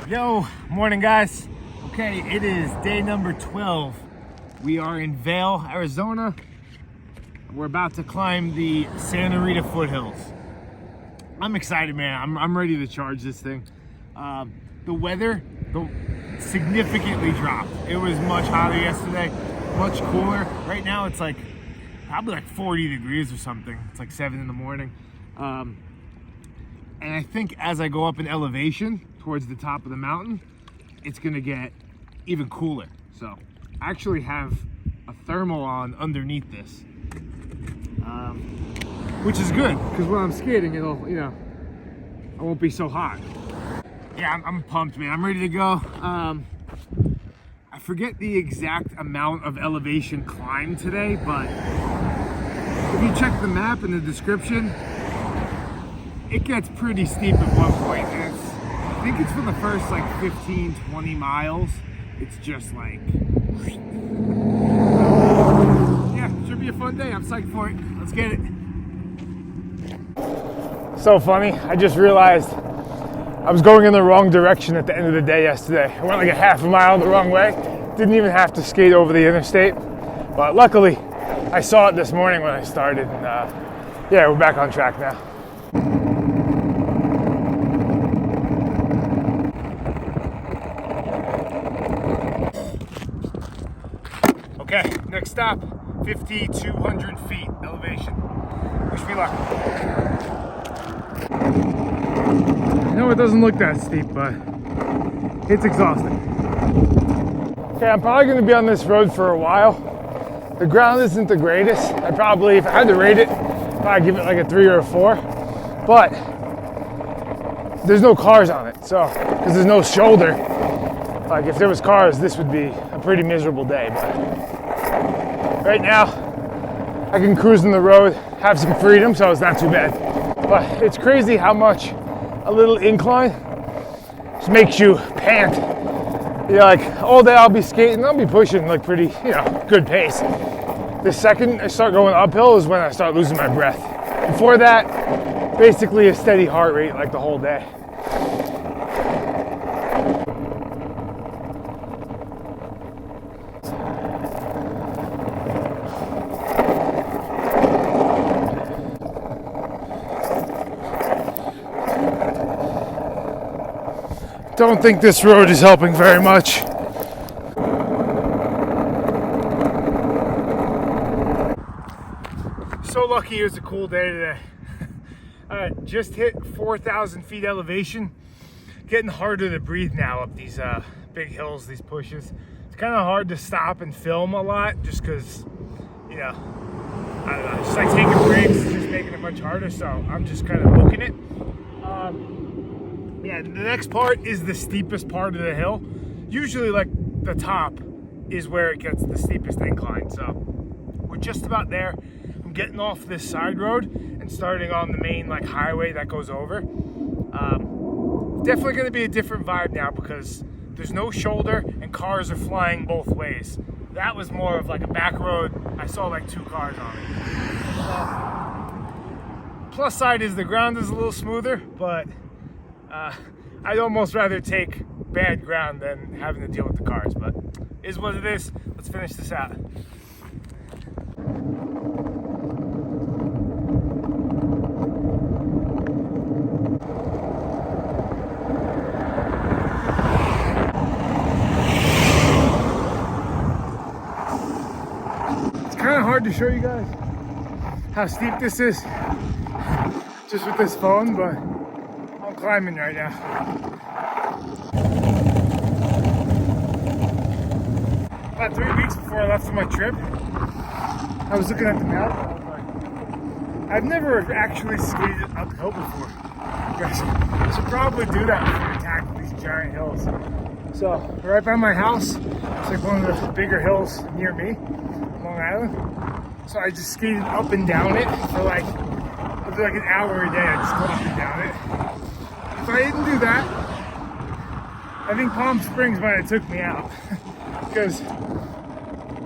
Yo, morning guys. Okay, it is day number 12. We are in Vail, Arizona. We're about to climb the Santa Rita foothills. I'm excited, man. I'm ready to charge this thing. The weather significantly dropped. It was much hotter yesterday, much cooler. Right now it's like probably like 40 degrees or something. It's like 7 in the morning. And I think as I go up in elevation towards the top of the mountain, it's gonna get even cooler. So I actually have a thermal on underneath this, which is good because when I'm skating, it'll, I won't be so hot. Yeah, I'm pumped, man. I'm ready to go. I forget the exact amount of elevation climbed today, but if you check the map in the description, it gets pretty steep at one point, and I think it's for the first like 15, 20 miles. It's just like, yeah, should be a fun day. I'm psyched for it. Let's get it. So funny, I just realized I was going in the wrong direction at the end of the day yesterday. I went like a half a mile the wrong way. Didn't even have to skate over the interstate, but luckily I saw it this morning when I started, and yeah, we're back on track now. Okay, next stop, 5,200 feet elevation. Wish me luck. I know it doesn't look that steep, but it's exhausting. Okay, I'm probably gonna be on this road for a while. The ground isn't the greatest. I'd probably, if I had to rate it, I'd give it like a 3 or a 4. But there's no cars on it, so, because there's no shoulder. Like if there was cars, this would be a pretty miserable day, but right now, I can cruise in the road, have some freedom, so it's not too bad. But it's crazy how much a little incline just makes you pant. Like all day I'll be skating, I'll be pushing like pretty, good pace. The second I start going uphill is when I start losing my breath. Before that, basically a steady heart rate like the whole day. Don't think this road is helping very much. So lucky it was a cool day today. Just hit 4,000 feet elevation. Getting harder to breathe now up these big hills, these pushes. It's kind of hard to stop and film a lot just because, I don't know, just like taking breaks is just making it much harder. So I'm just kind of booking it. Yeah, the next part is the steepest part of the hill. Usually like the top is where it gets the steepest incline. So we're just about there. I'm getting off this side road and starting on the main like highway that goes over. Definitely gonna be a different vibe now because there's no shoulder and cars are flying both ways. That was more of like a back road. I saw like 2 cars on it. Plus side is the ground is a little smoother, but I'd almost rather take bad ground than having to deal with the cars, but is what it is. Let's finish this out. It's kind of hard to show you guys how steep this is just with this phone, but I'm climbing right now. About 3 weeks before I left for my trip, I was looking at the map and I was like, I've never actually skated uphill before. Guys, I should probably do that before I tackle these giant hills. So, right by my house, it's like one of the bigger hills near me, Long Island. So I just skated up and down it for like an hour a day. I just go up and down it. If I didn't do that, I think Palm Springs might have took me out. Because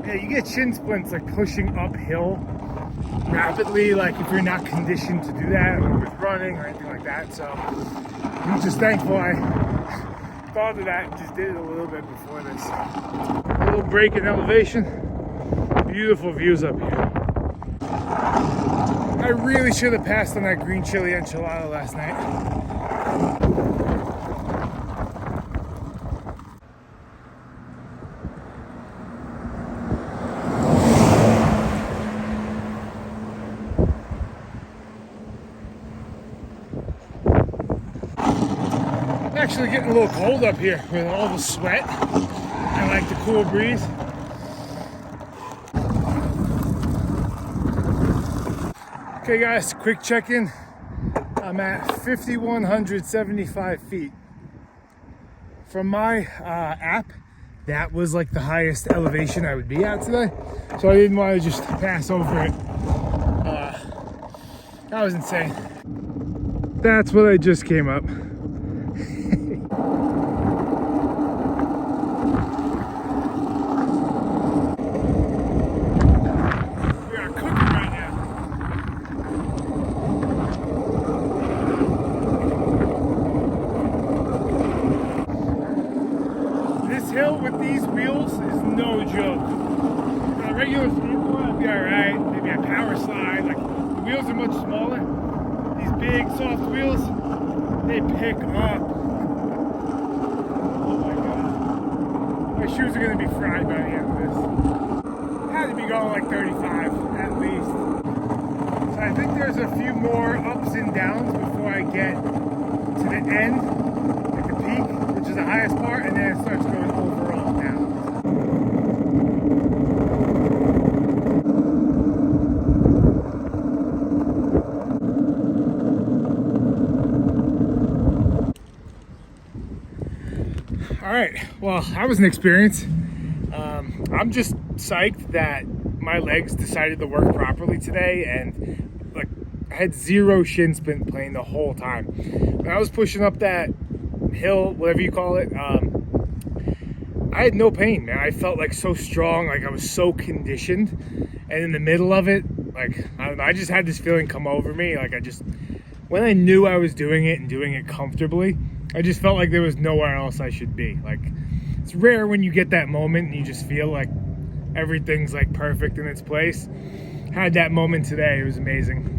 you get shin splints like pushing uphill rapidly, like if you're not conditioned to do that or with running or anything like that. So I'm just thankful I thought of that and just did it a little bit before this. A little break in elevation. Beautiful views up here. I really should have passed on that green chili enchilada last night. Actually getting a little cold up here with all the sweat. I like the cool breeze. Okay guys, quick check-in. I'm at 5,175 feet. From my app, that was like the highest elevation I would be at today. So I didn't want to just pass over it. That was insane. That's what I just came up. Hill with these wheels is no joke. On a regular skateboard, I'd be alright. Maybe a power slide. Like, the wheels are much smaller. These big, soft wheels, they pick up. Oh my god. My shoes are gonna be fried by the end of this. Had to be going like 35 at least. So I think there's a few more ups and downs before I get to the end, like the peak, which is the highest part, and then it starts going overall down. All right, well, that was an experience. I'm just psyched that my legs decided to work properly today, and like I had zero shin splint playing the whole time. When I was pushing up that hill, whatever you call it, I had no pain, man. I felt like so strong, like I was so conditioned. And in the middle of it, like, I don't know, I just had this feeling come over me. Like when I knew I was doing it and doing it comfortably, I just felt like there was nowhere else I should be. Like, it's rare when you get that moment and you just feel like everything's like perfect in its place. Had that moment today, it was amazing.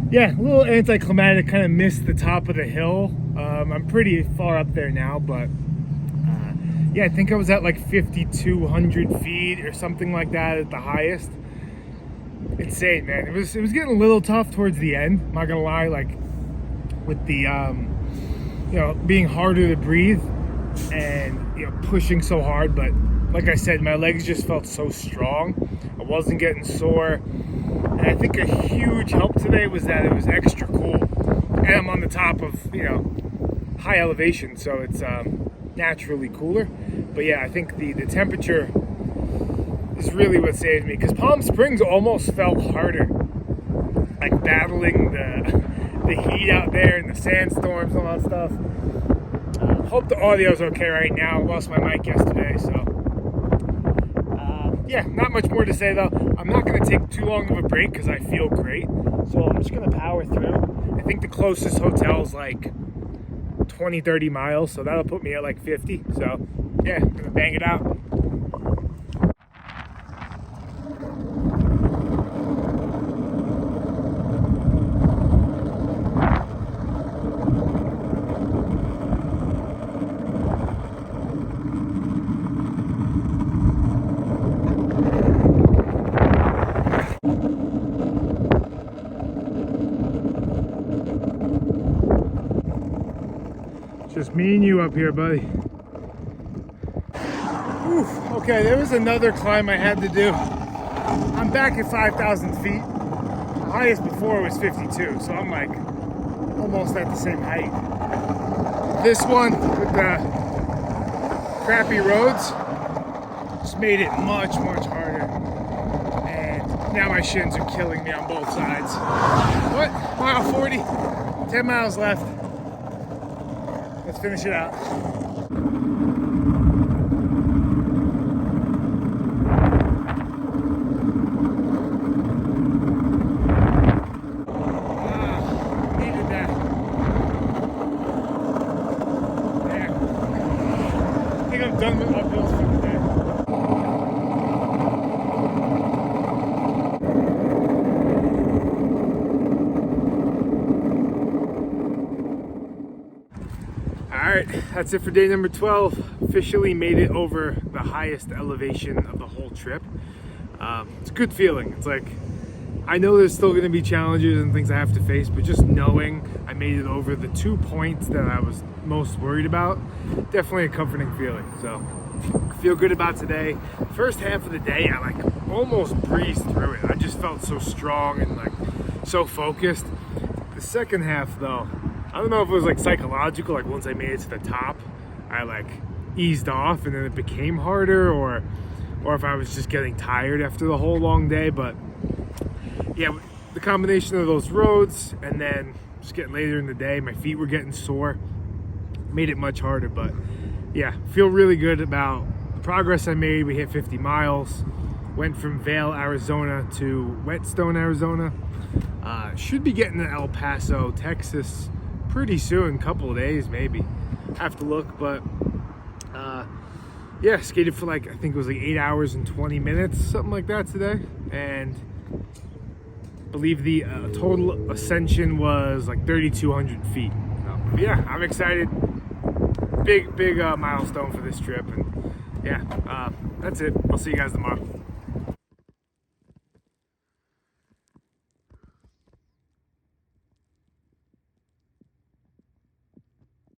Yeah, a little anticlimactic, kind of missed the top of the hill. I'm pretty far up there now, but yeah, I think I was at like 5,200 feet or something like that at the highest. Insane, man. It was getting a little tough towards the end. I'm not gonna lie, like with the you know, being harder to breathe and, you know, pushing so hard. But like I said, my legs just felt so strong. I wasn't getting sore. And I think a huge help today was that it was extra cool. And I'm on the top of, you know, high elevation, so it's naturally cooler. But yeah, I think the temperature is really what saved me, because Palm Springs almost felt harder. Like battling the heat out there and the sandstorms and all that stuff. Hope the audio's okay right now. I lost my mic yesterday, so yeah, not much more to say though. I'm not going to take too long of a break because I feel great, so I'm just going to power through. I think the closest hotel is like 20-30 miles, so that'll put me at like 50. So yeah, I'm going to bang it out. Just me and you up here, buddy. Oof, okay, there was another climb I had to do. I'm back at 5,000 feet. The highest before was 52, so I'm like almost at the same height. This one with the crappy roads just made it much harder. And now my shins are killing me on both sides. What? Mile 40, 10 miles left. Let's finish it out. Needed that. Yeah. I'm done with uphills for the day. All right, that's it for day number 12. Officially made it over the highest elevation of the whole trip. It's a good feeling. It's like, I know there's still gonna be challenges and things I have to face, but just knowing I made it over the 2 points that I was most worried about, definitely a comforting feeling. So I feel good about today. First half of the day, I like almost breezed through it. I just felt so strong and like so focused. The second half though, I don't know if it was like psychological, like once I made it to the top, I like eased off and then it became harder, or if I was just getting tired after the whole long day. But yeah, the combination of those roads and then just getting later in the day, my feet were getting sore, made it much harder. But yeah, feel really good about the progress I made. We hit 50 miles, went from Vail, Arizona to Whetstone, Arizona. Should be getting to El Paso, Texas pretty soon, couple of days maybe. Have to look, but yeah, skated for like, I think it was like 8 hours and 20 minutes, something like that today. And I believe the total ascension was like 3,200 feet. So yeah, I'm excited. Big milestone for this trip. And yeah, that's it. I'll see you guys tomorrow.